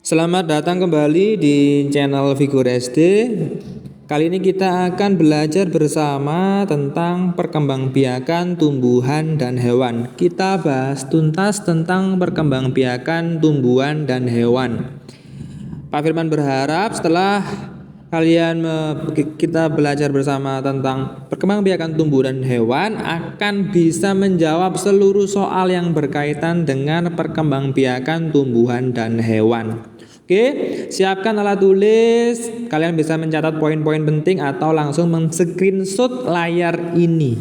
Selamat datang kembali di channel Figur SD. Kali ini kita akan belajar bersama tentang perkembangbiakan tumbuhan dan hewan. Kita bahas tuntas tentang perkembangbiakan tumbuhan dan hewan. Pak Firman berharap setelah kita belajar bersama tentang perkembangbiakan tumbuhan dan hewan akan bisa menjawab seluruh soal yang berkaitan dengan perkembangbiakan tumbuhan dan hewan. Oke, siapkan alat tulis. Kalian bisa mencatat poin-poin penting atau langsung men-screenshot layar ini.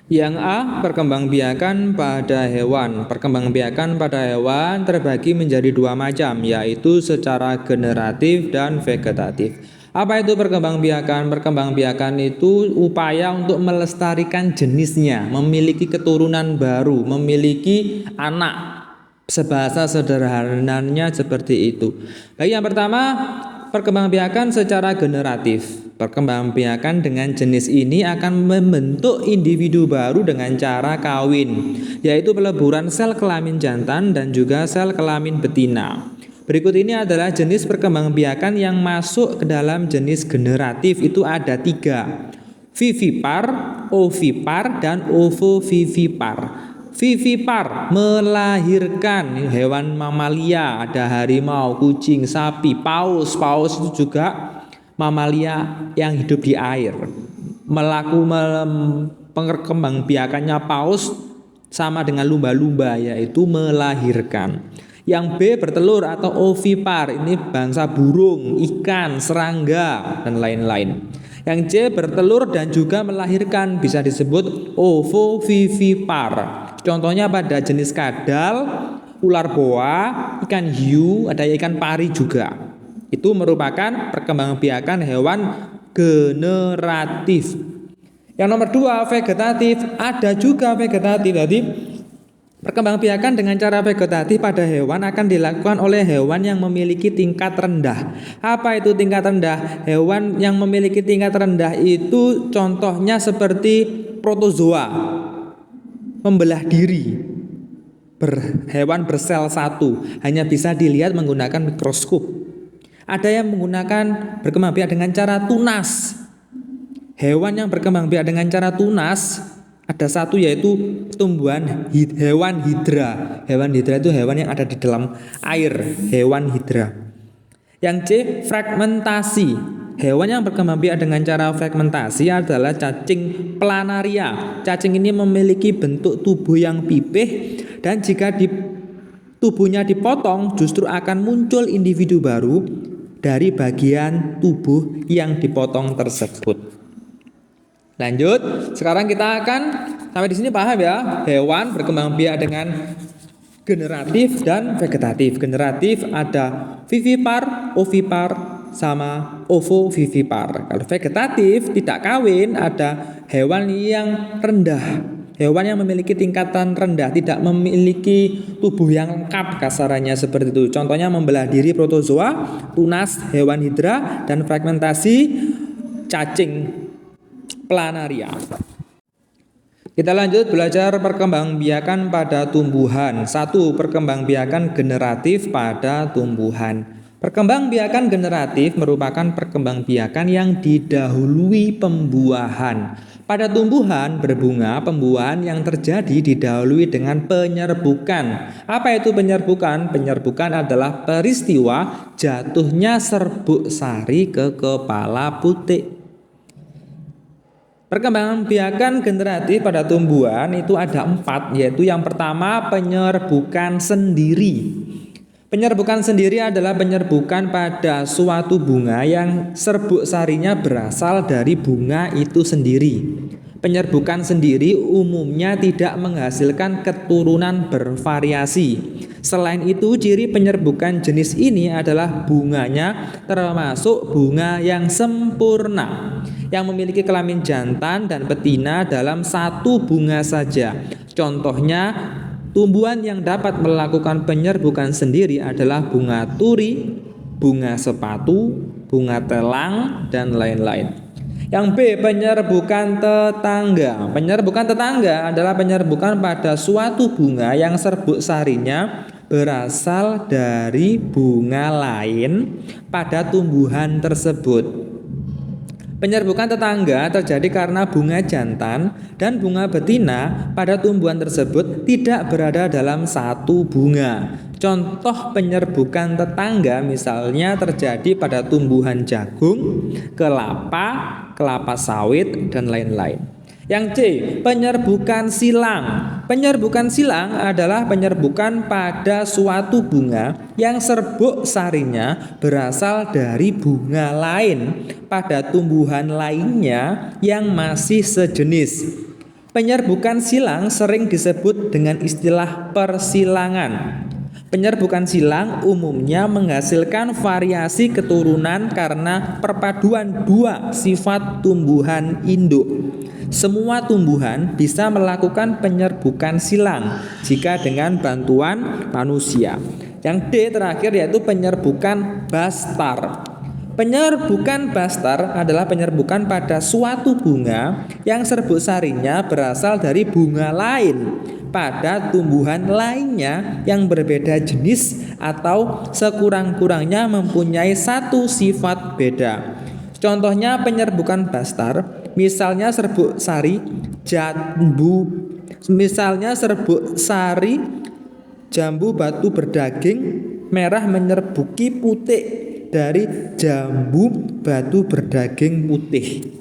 Yang A, perkembangbiakan pada hewan. Perkembangbiakan pada hewan terbagi menjadi dua macam, yaitu secara generatif dan vegetatif. Apa itu perkembangbiakan? Perkembangbiakan itu upaya untuk melestarikan jenisnya, memiliki keturunan baru, memiliki anak. Sebahasa sederhananya seperti itu. Baik, yang pertama, perkembangbiakan secara generatif. Perkembangbiakan dengan jenis ini akan membentuk individu baru dengan cara kawin, yaitu peleburan sel kelamin jantan dan juga sel kelamin betina. Berikut ini adalah jenis perkembangbiakan yang masuk ke dalam jenis generatif. Itu ada 3: vivipar, ovipar, dan ovovivipar. Vivipar melahirkan hewan mamalia, ada harimau, kucing, sapi, paus. Paus itu juga mamalia yang hidup di air. Perkembangbiakannya paus sama dengan lumba-lumba, yaitu melahirkan. Yang B, bertelur atau ovipar, ini bangsa burung, ikan, serangga, dan lain-lain. Yang C, bertelur dan juga melahirkan, bisa disebut ovovivipar. Contohnya pada jenis kadal, ular boa, ikan hiu, ada ikan pari juga. Itu merupakan perkembangbiakan hewan generatif. Yang nomor 2, vegetatif. Ada juga vegetatif. Jadi perkembangbiakan dengan cara vegetatif pada hewan akan dilakukan oleh hewan yang memiliki tingkat rendah. Apa itu tingkat rendah? Hewan yang memiliki tingkat rendah itu contohnya seperti protozoa, membelah diri, hewan bersel satu, hanya bisa dilihat menggunakan mikroskop. Ada yang menggunakan berkembangbiak dengan cara tunas. Hewan yang berkembangbiak dengan cara tunas ada satu, yaitu hewan hidra. Hewan hidra itu hewan yang ada di dalam air, hewan hidra. Yang C, fragmentasi. Hewan yang berkembangbiak dengan cara fragmentasi adalah cacing planaria. Cacing ini memiliki bentuk tubuh yang pipih, dan jika tubuhnya dipotong justru akan muncul individu baru dari bagian tubuh yang dipotong tersebut. Lanjut, sekarang kita akan sampai di sini paham ya, hewan berkembangbiak dengan generatif dan vegetatif. Generatif ada vivipar, ovipar, sama ovovivipar. Kalau vegetatif tidak kawin, ada hewan yang rendah, hewan yang memiliki tingkatan rendah, tidak memiliki tubuh yang lengkap, kasarannya seperti itu. Contohnya membelah diri protozoa, tunas hewan hidra, dan fragmentasi cacing planaria. Kita lanjut belajar perkembangbiakan pada tumbuhan. 1. Perkembangbiakan generatif pada tumbuhan. Perkembangbiakan generatif merupakan perkembangbiakan yang didahului pembuahan. Pada tumbuhan berbunga, pembuahan yang terjadi didahului dengan penyerbukan. Apa itu penyerbukan? Penyerbukan adalah peristiwa jatuhnya serbuk sari ke kepala putik. Perkembangbiakan generatif pada tumbuhan itu ada 4, yaitu yang pertama, penyerbukan sendiri. Penyerbukan sendiri adalah penyerbukan pada suatu bunga yang serbuk sarinya berasal dari bunga itu sendiri. Penyerbukan sendiri umumnya tidak menghasilkan keturunan bervariasi. Selain itu, ciri penyerbukan jenis ini adalah bunganya termasuk bunga yang sempurna, yang memiliki kelamin jantan dan betina dalam satu bunga saja. Contohnya, tumbuhan yang dapat melakukan penyerbukan sendiri adalah bunga turi, bunga sepatu, bunga telang, dan lain-lain. Yang B, penyerbukan tetangga. Penyerbukan tetangga adalah penyerbukan pada suatu bunga yang serbuk sarinya berasal dari bunga lain pada tumbuhan tersebut. Penyerbukan tetangga terjadi karena bunga jantan dan bunga betina pada tumbuhan tersebut tidak berada dalam satu bunga. Contoh penyerbukan tetangga misalnya terjadi pada tumbuhan jagung, kelapa sawit, dan lain-lain. Yang C, penyerbukan silang. Penyerbukan silang adalah penyerbukan pada suatu bunga yang serbuk sarinya berasal dari bunga lain pada tumbuhan lainnya yang masih sejenis. Penyerbukan silang sering disebut dengan istilah persilangan. Penyerbukan silang umumnya menghasilkan variasi keturunan karena perpaduan dua sifat tumbuhan induk. Semua tumbuhan bisa melakukan penyerbukan silang jika dengan bantuan manusia. Yang D terakhir yaitu penyerbukan bastar. Penyerbukan bastar adalah penyerbukan pada suatu bunga yang serbuk sarinya berasal dari bunga lain pada tumbuhan lainnya yang berbeda jenis atau sekurang-kurangnya mempunyai satu sifat beda. Contohnya penyerbukan bastar, misalnya serbuk sari jambu batu berdaging merah menyerbuki putih dari jambu batu berdaging putih.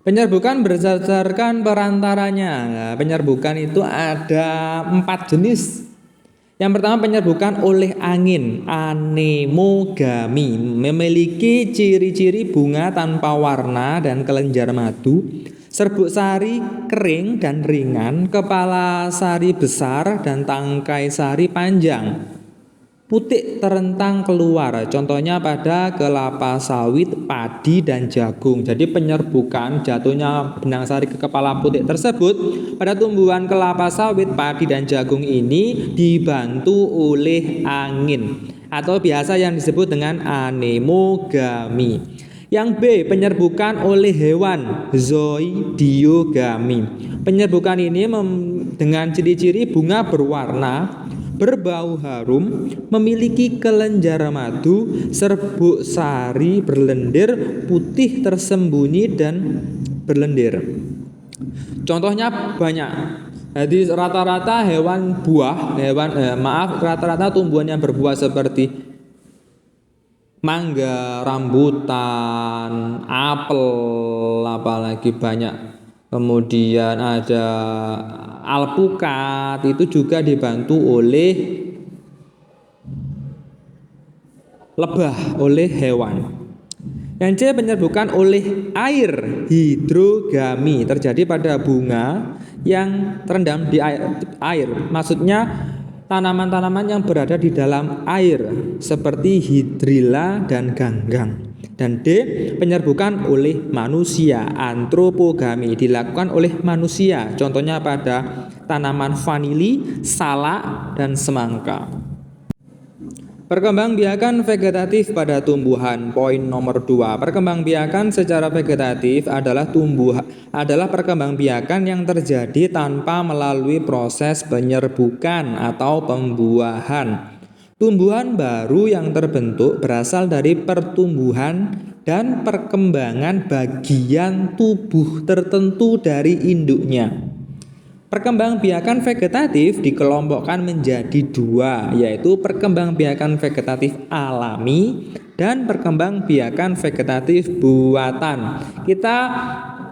Penyerbukan berdasarkan perantaranya. Nah, penyerbukan itu ada 4 jenis. Yang pertama penyerbukan oleh angin, anemogami, memiliki ciri-ciri bunga tanpa warna dan kelenjar madu, serbuk sari kering dan ringan, kepala sari besar dan tangkai sari panjang. Putik terentang keluar, contohnya pada kelapa sawit, padi, dan jagung. Jadi penyerbukan jatuhnya benang sari ke kepala putik tersebut pada tumbuhan kelapa sawit, padi, dan jagung ini dibantu oleh angin atau biasa yang disebut dengan anemogami. Yang B, penyerbukan oleh hewan, zoidiogami. Penyerbukan ini dengan ciri-ciri bunga berwarna, berbau harum, memiliki kelenjar madu, serbuk sari berlendir, putih tersembunyi dan berlendir. Contohnya banyak. Jadi rata-rata rata-rata tumbuhan yang berbuah seperti mangga, rambutan, apel, apalagi banyak. Kemudian ada alpukat, itu juga dibantu oleh lebah, oleh hewan. Yang C, penyerbukan oleh air, hidrogami, terjadi pada bunga yang terendam di air. Maksudnya tanaman-tanaman yang berada di dalam air seperti hidrilla dan ganggang. Dan D, penyerbukan oleh manusia, antropogami, dilakukan oleh manusia. Contohnya pada tanaman vanili, salak, dan semangka. Perkembangbiakan vegetatif pada tumbuhan. Poin nomor 2. Perkembangbiakan secara vegetatif adalah perkembangbiakan yang terjadi tanpa melalui proses penyerbukan atau pembuahan. Tumbuhan baru yang terbentuk berasal dari pertumbuhan dan perkembangan bagian tubuh tertentu dari induknya. Perkembangbiakan vegetatif dikelompokkan menjadi 2, yaitu perkembangbiakan vegetatif alami dan perkembangbiakan vegetatif buatan. Kita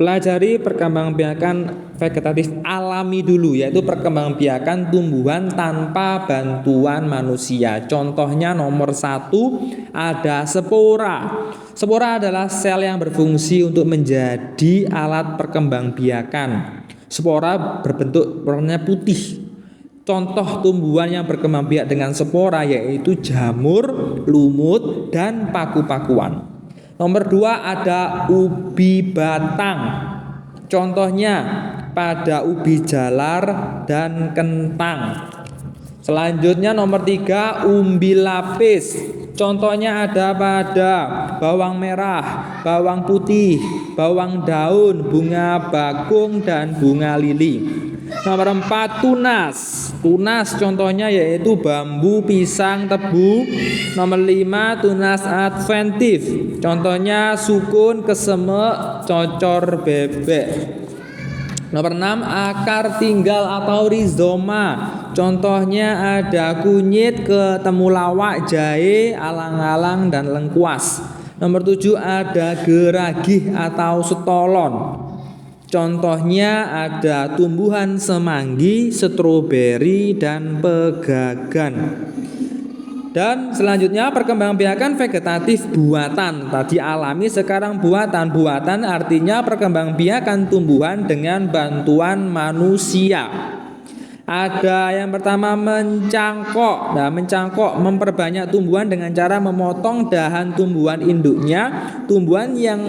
pelajari perkembangbiakan vegetatif alami dulu, yaitu perkembangbiakan tumbuhan tanpa bantuan manusia. Contohnya nomor 1 ada spora. Spora adalah sel yang berfungsi untuk menjadi alat perkembangbiakan. Spora berbentuk warnanya putih. Contoh tumbuhan yang berkembang biak dengan spora yaitu jamur, lumut, dan paku-pakuan. Nomor 2 ada ubi batang. Contohnya pada ubi jalar dan kentang. Selanjutnya nomor 3 umbi lapis. Contohnya ada pada bawang merah, bawang putih, bawang daun, bunga bakung, dan bunga lili. Nomor 4 tunas. Tunas contohnya yaitu bambu, pisang, tebu. Nomor 5 tunas adventif. Contohnya sukun, kesemek, cocor, bebek. Nomor 6 akar tinggal atau rizoma. Contohnya ada kunyit, temulawak, jahe, alang-alang, dan lengkuas. Nomor 7 ada geragih atau setolon. Contohnya ada tumbuhan semanggi, stroberi, dan pegagan. Dan selanjutnya perkembangbiakan vegetatif buatan. Tadi alami, sekarang buatan. Buatan artinya perkembangbiakan tumbuhan dengan bantuan manusia. Ada yang pertama mencangkok. Nah, mencangkok memperbanyak tumbuhan dengan cara memotong dahan tumbuhan induknya. Tumbuhan yang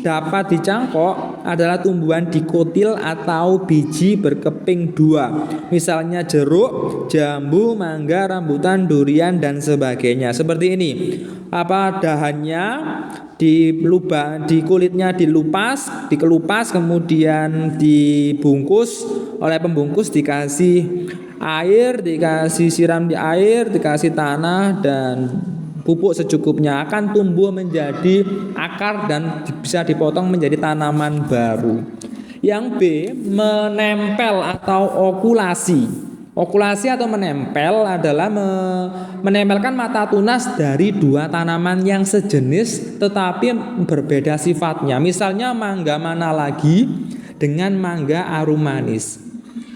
dapat dicangkok adalah tumbuhan dikotil atau biji berkeping dua. Misalnya jeruk, jambu, mangga, rambutan, durian, dan sebagainya. Seperti ini. Dahannya di kulitnya dikelupas, kemudian dibungkus oleh pembungkus, dikasih air, dikasih siram di air, dikasih tanah dan pupuk secukupnya, akan tumbuh menjadi akar dan bisa dipotong menjadi tanaman baru. Yang B, menempel atau okulasi. Okulasi atau menempel adalah menempelkan mata tunas dari dua tanaman yang sejenis tetapi berbeda sifatnya. Misalnya mangga mana lagi dengan mangga arum manis.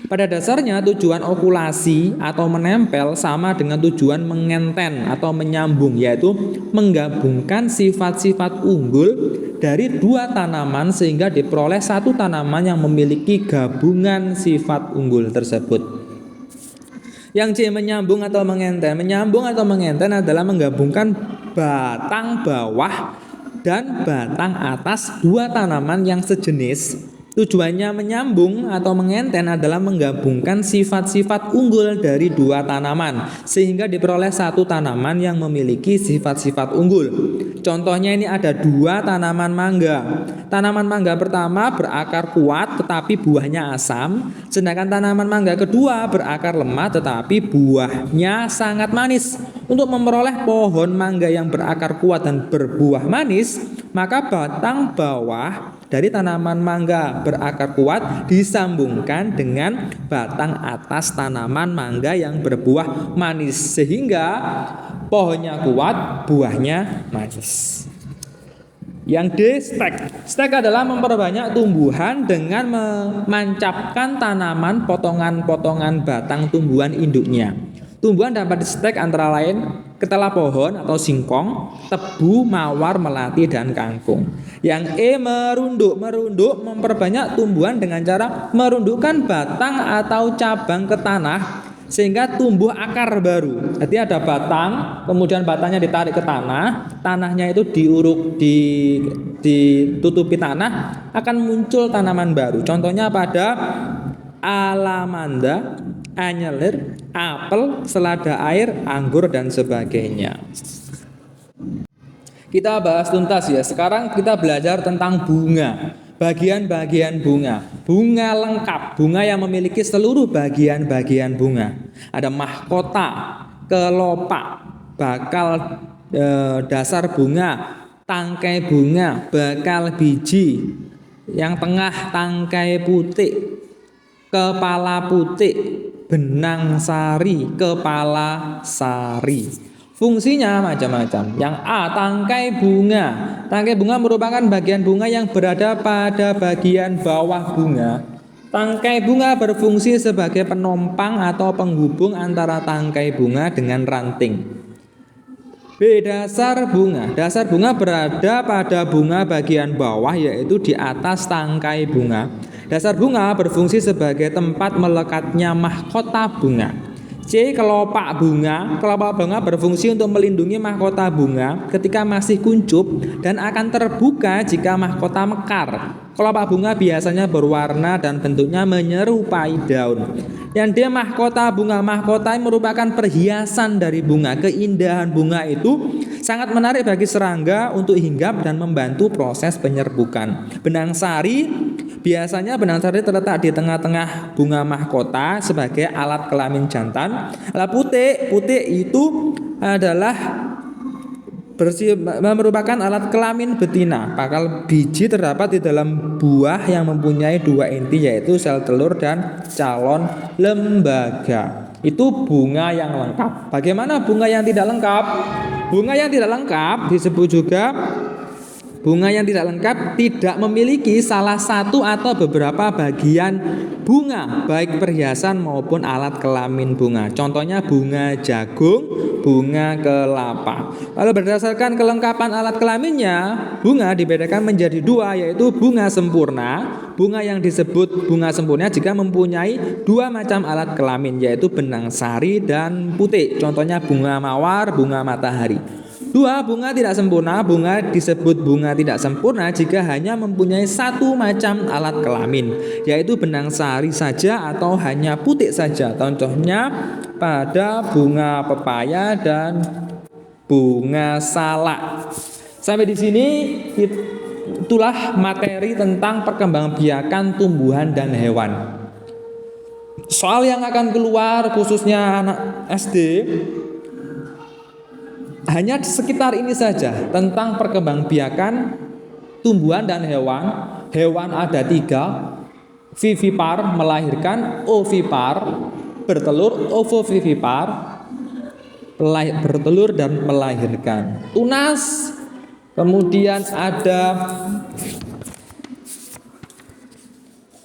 Pada dasarnya tujuan okulasi atau menempel sama dengan tujuan mengenten atau menyambung, yaitu menggabungkan sifat-sifat unggul dari dua tanaman sehingga diperoleh satu tanaman yang memiliki gabungan sifat unggul tersebut. Yang C, menyambung atau mengenten. Menyambung atau mengenten adalah menggabungkan batang bawah dan batang atas dua tanaman yang sejenis. Tujuannya menyambung atau mengenten adalah menggabungkan sifat-sifat unggul dari dua tanaman sehingga diperoleh satu tanaman yang memiliki sifat-sifat unggul. Contohnya ini ada dua tanaman mangga. Tanaman mangga pertama berakar kuat tetapi buahnya asam, sedangkan tanaman mangga kedua berakar lemah tetapi buahnya sangat manis. Untuk memperoleh pohon mangga yang berakar kuat dan berbuah manis, maka batang bawah dari tanaman mangga berakar kuat disambungkan dengan batang atas tanaman mangga yang berbuah manis sehingga pohonnya kuat, buahnya manis. Yang D, stek. Stek adalah memperbanyak tumbuhan dengan memancapkan tanaman potongan-potongan batang tumbuhan induknya. Tumbuhan dapat distek antara lain ketela pohon atau singkong, tebu, mawar, melati, dan kangkung. Yang E, merunduk. Merunduk memperbanyak tumbuhan dengan cara merundukkan batang atau cabang ke tanah sehingga tumbuh akar baru. Jadi ada batang, kemudian batangnya ditarik ke tanah, tanahnya itu ditutupi tanah, akan muncul tanaman baru. Contohnya pada alamanda, anyelir, apel, selada air, anggur, dan sebagainya. Kita bahas tuntas ya. Sekarang kita belajar tentang bunga. Bagian-bagian bunga. Bunga lengkap, bunga yang memiliki seluruh bagian-bagian bunga. Ada mahkota, kelopak, bakal dasar bunga, tangkai bunga, bakal biji, yang tengah tangkai putih, kepala putih, benang sari, kepala sari. Fungsinya macam-macam. Yang A, tangkai bunga. Tangkai bunga merupakan bagian bunga yang berada pada bagian bawah bunga. Tangkai bunga berfungsi sebagai penompang atau penghubung antara tangkai bunga dengan ranting. B, dasar bunga. Dasar bunga berada pada bunga bagian bawah, yaitu di atas tangkai bunga. Dasar bunga berfungsi sebagai tempat melekatnya mahkota bunga. C, kelopak bunga. Kelopak bunga berfungsi untuk melindungi mahkota bunga ketika masih kuncup dan akan terbuka jika mahkota mekar. Kelopak bunga biasanya berwarna dan bentuknya menyerupai daun. Yang D, mahkota bunga. Mahkota merupakan perhiasan dari bunga. Keindahan bunga itu sangat menarik bagi serangga untuk hinggap dan membantu proses penyerbukan. Benang sari Biasanya benang sari terletak di tengah-tengah bunga mahkota sebagai alat kelamin jantan. Putik itu adalah merupakan alat kelamin betina. Pakal biji terdapat di dalam buah yang mempunyai 2 inti, yaitu sel telur dan calon lembaga. Itu bunga yang lengkap. Bagaimana bunga yang tidak lengkap? Bunga yang tidak lengkap disebut juga bunga yang tidak lengkap, tidak memiliki salah satu atau beberapa bagian bunga, baik perhiasan maupun alat kelamin bunga. Contohnya bunga jagung, bunga kelapa. Lalu berdasarkan kelengkapan alat kelaminnya, bunga dibedakan menjadi 2, yaitu bunga sempurna. Bunga yang disebut bunga sempurna jika mempunyai 2 macam alat kelamin, yaitu benang sari dan putik. Contohnya bunga mawar, bunga matahari. 2, bunga tidak sempurna. Bunga disebut bunga tidak sempurna jika hanya mempunyai 1 macam alat kelamin, yaitu benang sari saja atau hanya putik saja. Contohnya pada bunga pepaya dan bunga salak. Sampai di sini itulah materi tentang perkembangbiakan tumbuhan dan hewan. Soal yang akan keluar khususnya anak SD hanya sekitar ini saja tentang perkembangbiakan tumbuhan dan hewan. Hewan ada 3, vivipar melahirkan, ovipar bertelur, ovovivipar bertelur dan melahirkan. Tunas, kemudian ada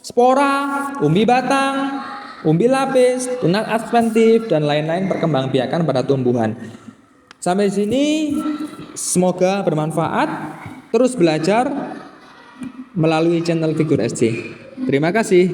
spora, umbi batang, umbi lapis, tunas adventif, dan lain-lain perkembangbiakan pada tumbuhan. Sampai sini semoga bermanfaat. Terus belajar melalui channel Figur SC. Terima kasih.